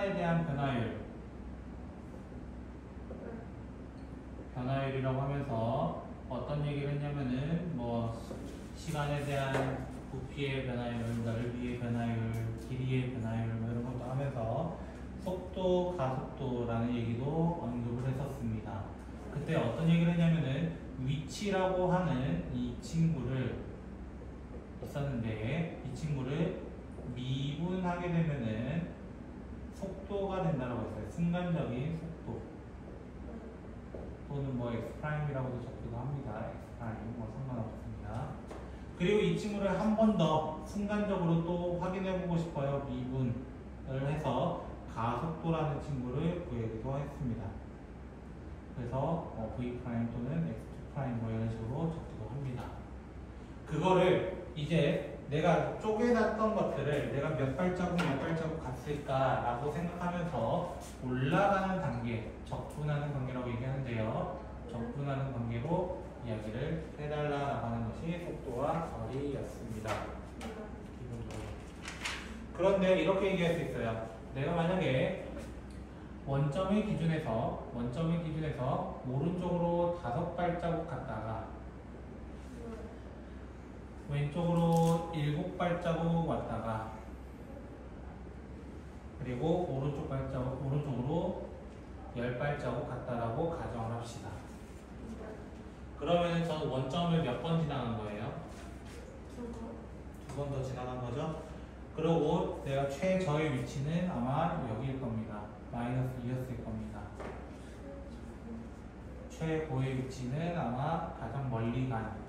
시간에 대한 변화율이라고 하면서 어떤 얘기를 했냐면은 뭐 시간에 대한 부피의 변화율, 넓이의 변화율, 길이의 변화율 뭐 이런 것도 하면서 속도, 가속도라는 얘기도 언급을 했었습니다. 그때 어떤 얘기를 했냐면은 위치라고 하는 이 친구를 있었는데 이 친구를 미분하게 되면은 속도가 된다고 했어요. 순간적인 속도 또는 뭐 X'이라고도 적기도 합니다. X' 뭐 상관없습니다. 그리고 이 친구를 한 번 더 순간적으로 또 확인해 보고 싶어요. 미분을 해서 가속도라는 친구를 구하기도 했습니다. 그래서 V' 또는 X' 뭐 이런 식으로 적기도 합니다. 그거를 이제 내가 쪼개놨던 것들을 내가 몇 발자국 갔을까라고 생각하면서 올라가는 단계, 적분하는 관계라고 얘기하는데요. 적분하는 관계로 이야기를 해달라라고 하는 것이 속도와 거리였습니다. 기본적으로. 그런데 이렇게 얘기할 수 있어요. 내가 만약에 원점의 기준에서 오른쪽으로 5발자국 갔다가 왼쪽으로 7발자국 왔다가 그리고 오른쪽으로 10발자국 갔다라고 가정을 합시다. 그러면 저는 원점을 몇 번 지나간 거예요? 2번 더 지나간 거죠? 그리고 내가 최저의 위치는 아마 여기일 겁니다. -2였을 겁니다. 최고의 위치는 아마 가장 멀리 간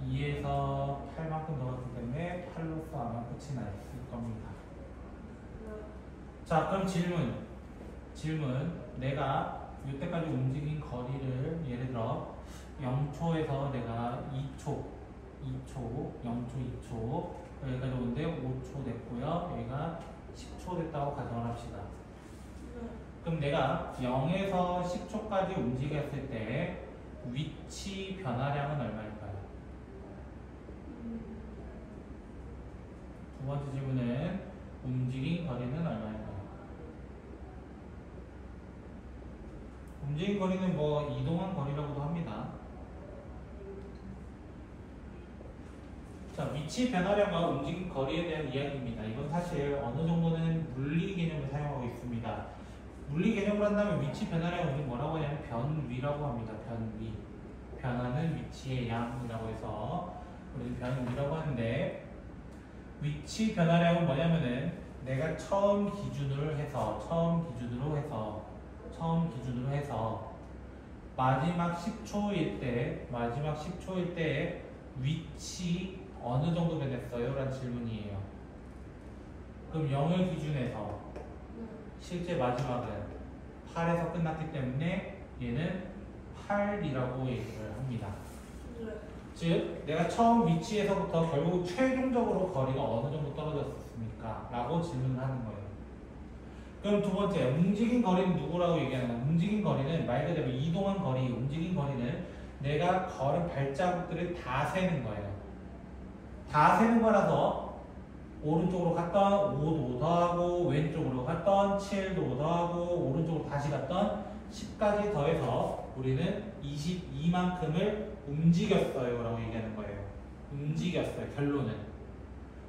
2에서 8만큼 더 갔기 때문에 8로서 아마 끝이 날 겁니다. 자, 그럼 질문. 내가 이때까지 움직인 거리를 예를 들어 0초에서 내가 2초, 0초, 2초 여기까지 오는데 5초 됐고요. 여기가 10초 됐다고 가정을 합시다. 그럼 내가 0에서 10초까지 움직였을 때 위치 변화량은 얼마일까요? 두 번째 질문은 움직인 거리는 얼마일까요? 움직인 거리는 뭐 이동한 거리라고도 합니다. 자, 위치 변화량과 움직인 거리에 대한 이야기입니다. 이건 사실 어느 정도는 물리 개념을 사용하고 있습니다. 물리 개념을 한다면 위치 변화량을 우리 뭐라고 하냐면 변위라고 합니다. 변위. 변하는 위치의 양이라고 해서 우리는 변위라고 하는데 위치 변화량은 뭐냐면은 내가 처음 기준으로 해서 마지막 10초일 때 위치 어느 정도 변했어요? 라는 질문이에요. 그럼 0을 기준해서 실제 마지막은 8에서 끝났기 때문에 얘는 8이라고 얘기를 합니다. 즉 내가 처음 위치에서부터 결국 최종적으로 거리가 어느 정도 떨어졌습니까? 라고 질문을 하는 거예요. 그럼 두 번째, 움직인 거리는 누구라고 얘기하는 거야? 움직인 거리는 말 그대로 이동한 거리, 움직인 거리는 내가 걸은 발자국들을 다 세는 거예요. 다 세는 거라서 오른쪽으로 갔던 5도 더하고 왼쪽으로 갔던 7도 더하고 오른쪽으로 다시 갔던 10까지 더해서 우리는 22만큼을 움직였어요 라고 얘기하는 거예요. 움직였어요, 결론은.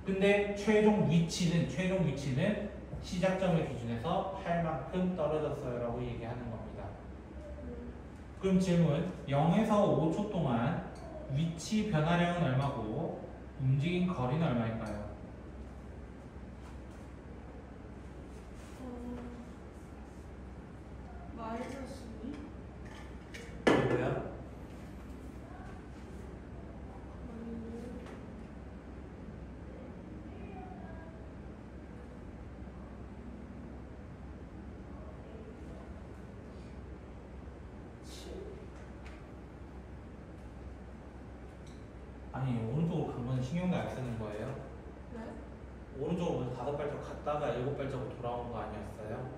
근데 최종 위치는 시작점을 기준해서 8만큼 떨어졌어요 라고 얘기하는 겁니다. 그럼 질문, 0에서 5초 동안 위치 변화량은 얼마고 움직인 거리는 얼마일까요? 뭐야? 아니 오른쪽으로 가면 신경도 안 쓰는 거예요? 네? 오른쪽으로 먼저 5발자국 갔다가 7발자국 돌아온 거 아니었어요?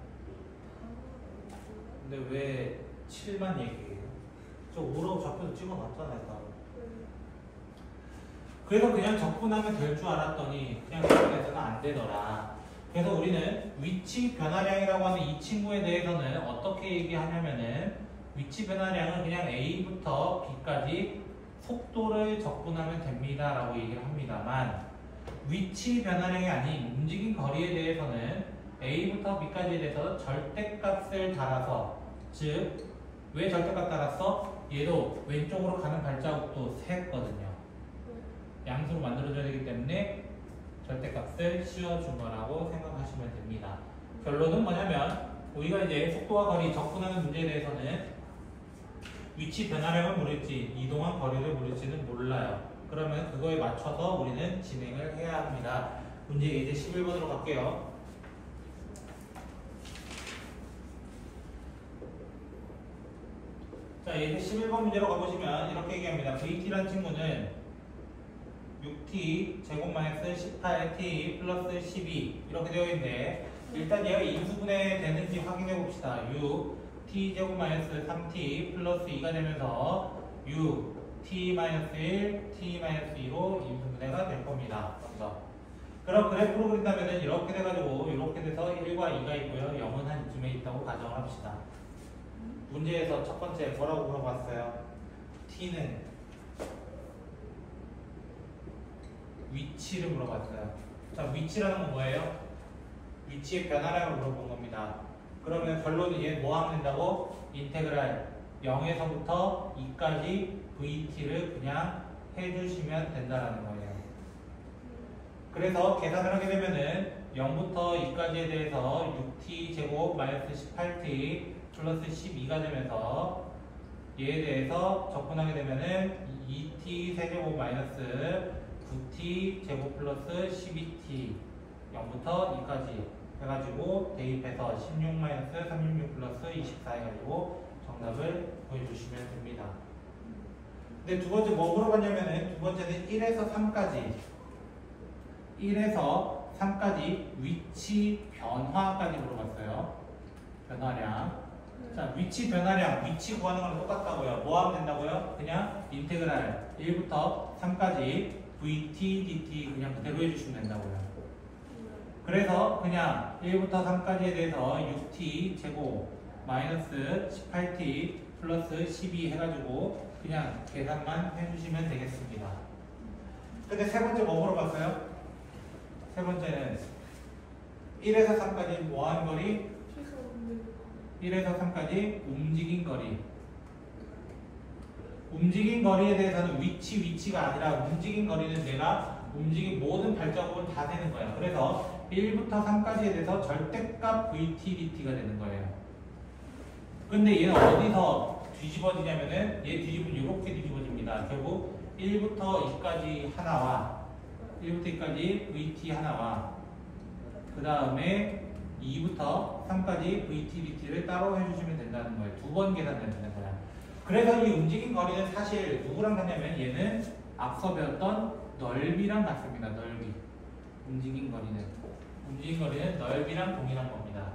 근데 왜 7만 얘기해요? 저 5라고 좌표도 찍어놨잖아요 따로. 그래서 그냥 적분하면 될 줄 알았더니 그냥 적분해서는 안 되더라. 그래서 우리는 위치 변화량이라고 하는 이 친구에 대해서는 어떻게 얘기하냐면은 위치 변화량은 그냥 A부터 B까지 속도를 적분하면 됩니다 라고 얘기를 합니다만 위치 변화량이 아닌 움직인 거리에 대해서는 A부터 B까지에 대해서 절대값을 달아서 즉 왜 절대값 달았어? 얘도 왼쪽으로 가는 발자국도 셌거든요. 양수로 만들어져야 되기 때문에 절대값을 씌워준 거라고 생각하시면 됩니다. 결론은 뭐냐면 우리가 이제 속도와 거리 적분하는 문제에 대해서는 위치 변화량을 모를지 이동한 거리를 모를지는 몰라요. 그러면 그거에 맞춰서 우리는 진행을 해야 합니다. 문제 이제 11번으로 갈게요. 자, 이제 11번 문제로 가보시면 이렇게 얘기합니다. VT라는 친구는 6t 제곱 마이너스 18t 플러스 12 이렇게 되어 있는데 일단 얘가 인수분해 되는지 확인해 봅시다. 6t 제곱 마이너스 3t 플러스 2가 되면서 6t 마이너스 1, t 마이너스 2로 인수분해가 될 겁니다. 먼저. 그럼 그래프로 그린다면 이렇게 돼가지고 이렇게 돼서 1과 2가 있고요. 0은 한 이쯤에 있다고 가정을 합시다. 문제에서 첫 번째 뭐라고 물어봤어요? t는 위치를 물어봤어요. 자, 위치라는 건 뭐예요? 위치의 변화량을 물어본 겁니다. 그러면 결론은 얘 뭐 하면 된다고? 인테그랄 0에서부터 2까지 VT를 그냥 해주시면 된다라는 거예요. 그래서 계산을 하게 되면은 0부터 2까지에 대해서 6t 제곱 마이너스 18t 플러스 12가 되면서 얘에 대해서 적분하게 되면은 2t 세제곱 마이너스 9t 제곱 플러스 12t 0부터 2까지 해가지고 대입해서 16 마이너스 366 플러스 24 해가지고 정답을 보여주시면 됩니다. 근데 두 번째 뭐 물어봤냐면은 두 번째는 1에서 3까지 1에서 3까지 위치 변화까지 물어봤어요. 변화량. 자, 위치 변화량, 위치 구하는 거랑 똑같다고요. 뭐 하면 된다고요? 그냥 인테그랄 1부터 3까지 vt, dt 그냥 그대로 해주시면 된다고요. 그래서 그냥 1부터 3까지에 대해서 6t 제곱 마이너스 18t 플러스 12 해가지고 그냥 계산만 해주시면 되겠습니다. 근데 세 번째 뭐 물어봤어요? 세 번째는 1에서 3까지 뭐 하는 거리? 1에서 3까지 움직인 거리. 움직인 거리에 대해서는 위치가 아니라 움직인 거리는 내가 움직인 모든 발자국을 다 세는 거야. 그래서 1부터 3까지에 대해서 절대값 VT, DT가 되는 거예요. 근데 얘는 어디서 뒤집어지냐면은 얘 뒤집으면 이렇게 뒤집어집니다. 결국 1부터 2까지 하나와 1부터 2까지 VT 하나와 그 다음에 2부터 3까지 VT, DT를 따로 해주시면 된다는 거예요. 두 번 계산되는 거야. 그래서 이 움직인 거리는 사실 누구랑 같냐면 얘는 앞서 배웠던 넓이랑 같습니다. 넓이. 움직인 거리는 넓이랑 동일한 겁니다.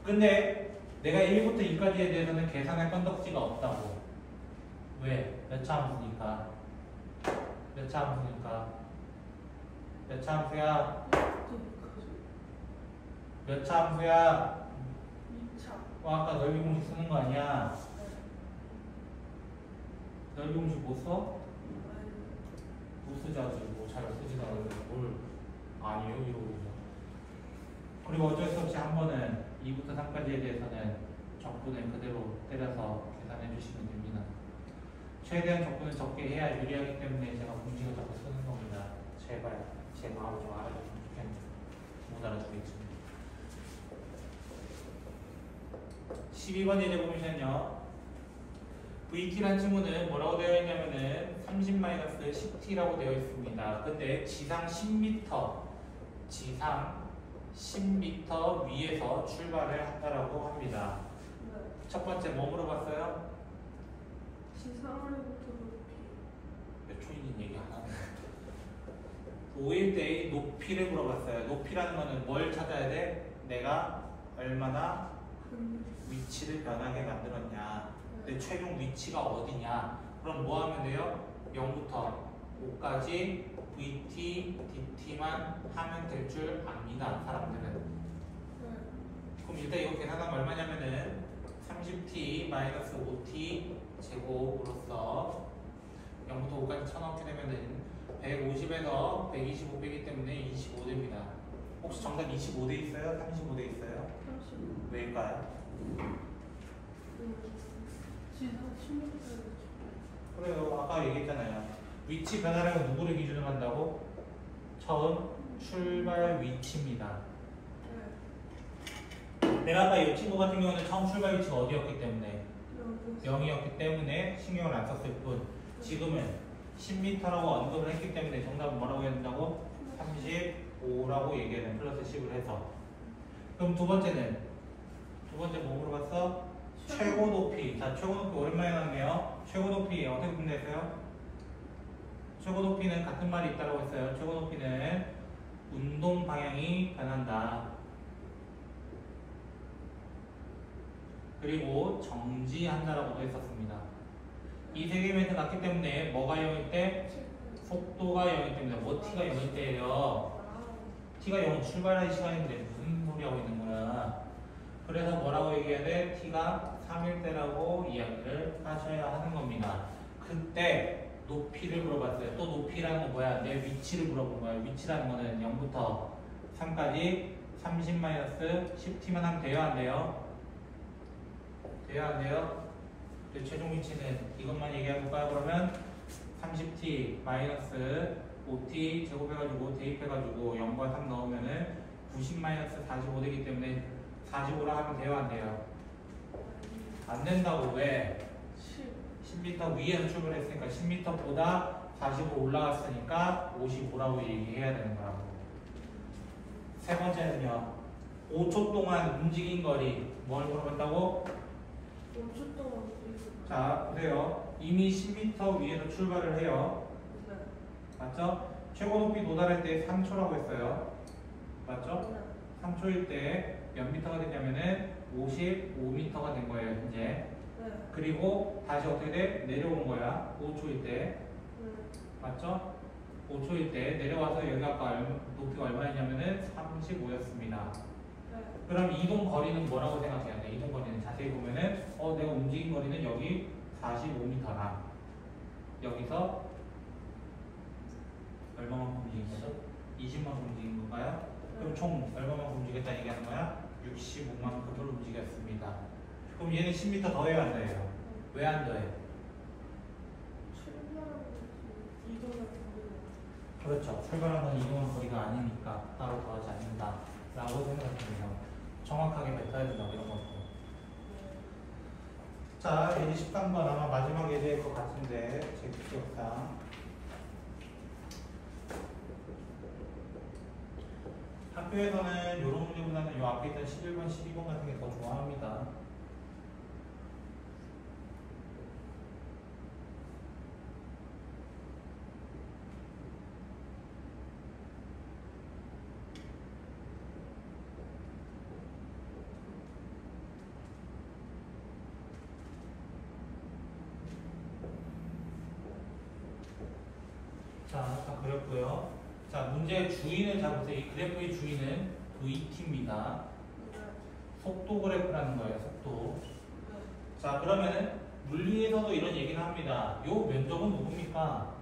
근데 내가 1부터 2까지에 대해서는 계산할 건덕지가 없다고. 왜? 몇 차 함수니까. 몇 차 함수니까. 몇 차 함수야? 몇 차 함수야? 2차. 아까 넓이 공식 쓰는 거 아니야? 넓이 공식 못 써? 못 쓰지 아직 잘 쓰지도 않는데 뭘 아니에요 이러고 있어. 그리고 어쩔 수 없이 한 번은 2부터 3까지에 대해서는 적분을 그대로 때려서 계산해 주시면 됩니다. 최대한 적분을 적게 해야 유리하기 때문에 제가 공식을 자꾸 쓰는 겁니다. 제발 제 마음을 좀 알아줬으면 좋겠네요. 못 알아주겠지만 12번 예제 보시면요. VT라는 친구는 뭐라고 되어 있냐면은 30-10t라고 되어 있습니다. 근데 지상 10m 위에서 출발을 한다라고 합니다. 네. 첫 번째 뭐 물어봤어요? 지상으로부터 높이. 몇 초인지 얘기 안 하네. 5일 때의 높이를 물어봤어요. 높이라는 거는 뭘 찾아야 돼? 내가 얼마나 위치를 변하게 만들었냐. 내 최종 위치가 어디냐. 그럼 뭐 하면 돼요? 0부터 5까지 VT, DT만 하면 될 줄 압니다. 사람들은. 그럼 일단 이거 계산하면 얼마냐면은 30t 마이너스 5t 제곱으로서 0부터 5까지 쳐넣게 되면은 150에서 125 빼기 때문에 25됩니다. 혹시 정답 25돼 있어요? 35돼 있어요? 35. 왜일까요? 지사 16. 그래요. 아까 얘기했잖아요. 위치 변화량은 누구를 기준으로 한다고? 처음 출발 위치입니다. 내가 아까 이 친구 같은 경우는 처음 출발 위치가 어디였기 때문에 0이었기 때문에 신경을 안 썼을 뿐 지금은 10m라고 언급을 했기 때문에 정답은 뭐라고 해야 된다고? 35라고 얘기해야 돼. 플러스 10을 해서. 그럼 두 번째는? 두 번째 뭐 물어봤어? 최고 높이. 자, 최고 높이 오랜만에 나왔네요. 최고 높이 어떻게 분류했어요? 최고 높이는 같은 말이 있다고 했어요. 최고 높이는 운동 방향이 변한다. 그리고 정지한다라고도 했었습니다. 이 세 개 멘트 같기 때문에 뭐가 0일 때? 속도가 0이기 때문에 뭐 t가 0일 때예요. t가 0은 출발할 시간인데 무슨 소리 하고 있는 거야. 그래서 뭐라고 얘기해야 돼? t가 3일 때라고 이야기를 하셔야 하는 겁니다. 그때 높이를 물어봤어요. 또 높이라는 건 뭐야? 내 위치를 물어본 거야. 위치라는 거는 0부터 3까지 30-10t만 하면 돼요? 안 돼요? 돼요? 안 돼요? 최종 위치는 이것만 얘기해볼까요? 그러면 30t 마이너스 5t 제곱해가지고 대입해가지고 0과 3 넣으면은 90 마이너스 45 되기 때문에 45라 하면 돼요? 안 돼요? 안 된다고. 왜? 10m 위에서 출발했으니까 10m보다 45 올라갔으니까 55라고 얘기해야 되는 거라고. 세 번째는요. 5초 동안 움직인 거리 뭘 물어봤다고? 5초 동안. 자 보세요. 이미 10m 위에서 출발을 해요. 네. 맞죠? 최고 높이 도달할 때 3초라고 했어요. 맞죠? 3초일 때 몇 미터가 됐냐면은 55m가 된 거예요 현재. 네. 그리고 다시 어떻게 돼? 내려온 거야 5초일 때. 네. 맞죠? 5초일 때 내려와서 여기 아까 높이가 얼마였냐면은 35였습니다. 네. 그럼 이동 거리는 뭐라고 생각해야 돼? 이동 거리는 자세히 보면은 내가 움직인 거리는 여기 45m라. 여기서 얼마만큼 움직인 거죠? 20만큼 움직인 건가요? 그럼 총 얼마만큼 움직였다 얘기하는 거야? 65만큼을 움직였습니다. 그럼 얘는 10m 더해야 안 더해요? 왜 안 더해? 이동할 그렇죠. 출발한 건 이동한 거리가 아니니까 따로 더하지 않는다 라고 생각합니다. 정확하게 뱉어야 된다고 이런 것도. 자, 이제 13번 아마 마지막 예제일 것 같은데 제 기억상 학교에서는 이런 문제보다는 이 앞에 있던 11번, 12번 같은 게 더 좋아합니다. 자, 다 그렸고요. 자, 문제의 주인을 잡으세요. 이 그래프의 주인은 VT입니다. 속도 그래프라는 거예요, 속도. 자, 그러면은 물리에서도 이런 얘기를 합니다. 요 면적은 누굽니까?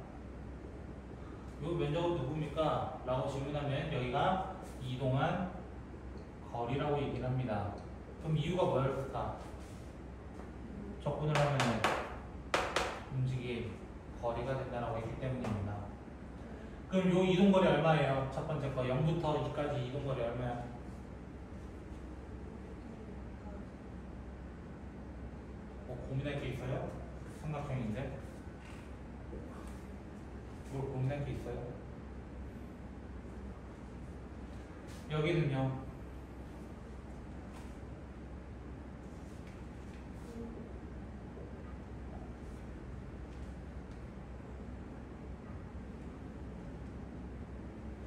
요 면적은 누굽니까? 라고 질문하면 여기가 이동한 거리라고 얘기를 합니다. 그럼 이유가 뭐였을까? 적분을 하면은 움직임 거리가 된다라고 했기 때문입니다. 그럼 요 이동거리 얼마예요? 첫 번째 거 0부터 2까지 이동거리 얼마야? 뭐 고민할 게 있어요? 삼각형인데 뭘 고민할 게 있어요? 여기는요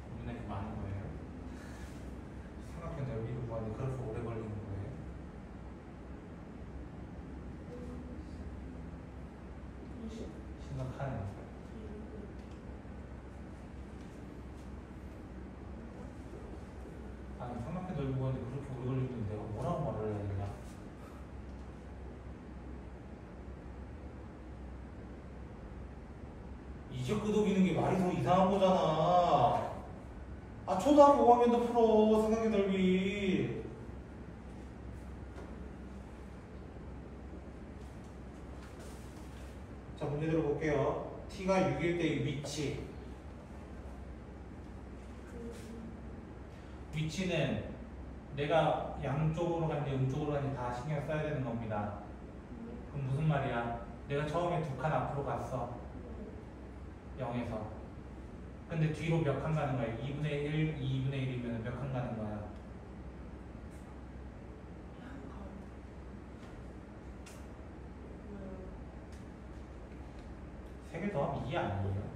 고민할 게 많은 거예요. 삼각형 넓이를 구하는데 그렇게 오래 걸리는 거예요. 심각하네. 아니 삼각형 오래 걸리는데 내가 뭐라고 말을 해야 되냐? 이제 끄덕이는 게 말이 더 이상한 거잖아. 아, 초등학교 5학년도 풀어, 생각의 넓이. 자, 문제 들어볼게요. t가 6일 때의 위치. 위치는 내가 양쪽으로 가는지 음쪽으로 가는지 다 신경 써야 되는 겁니다. 그럼 무슨 말이야? 내가 처음에 2칸 앞으로 갔어. 0에서. 근데 뒤로 몇 칸 가는 거야? 2분의 1, 2분의 1이면 몇 칸 가는 거야? 세 개 더하면 2 아니에요?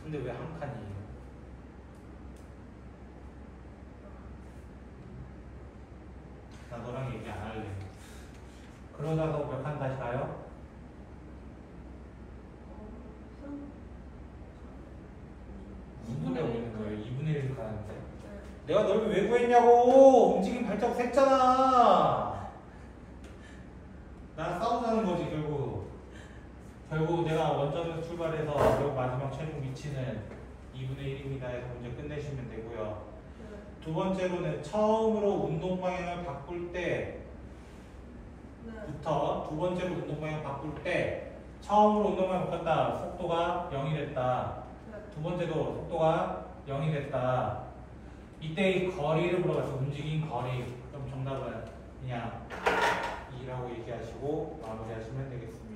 근데 왜 한 칸이에요? 나 너랑 얘기 안 할래. 그러다가 몇 칸 다시 가요? 2분의 5는 거예요. 2분의 1을 가는데. 내가 널 왜 구했냐고! 움직임 발자국 샜잖아! 나랑 싸우자는 거지, 결국. 결국 내가 원점에서 출발해서 결국 마지막 최종 위치는 2분의 1입니다 해서 문제 끝내시면 되고요. 두 번째로는 처음으로 운동 방향을 바꿀 때부터 두 번째로 운동 방향 바꿀 때 처음으로 운동 방향 바꿨다. 속도가 0이 됐다. 두 번째도 속도가 0이 됐다. 이때의 거리를 물어봤어. 움직인 거리. 그럼 정답은 그냥 2라고 얘기하시고 마무리하시면 되겠습니다.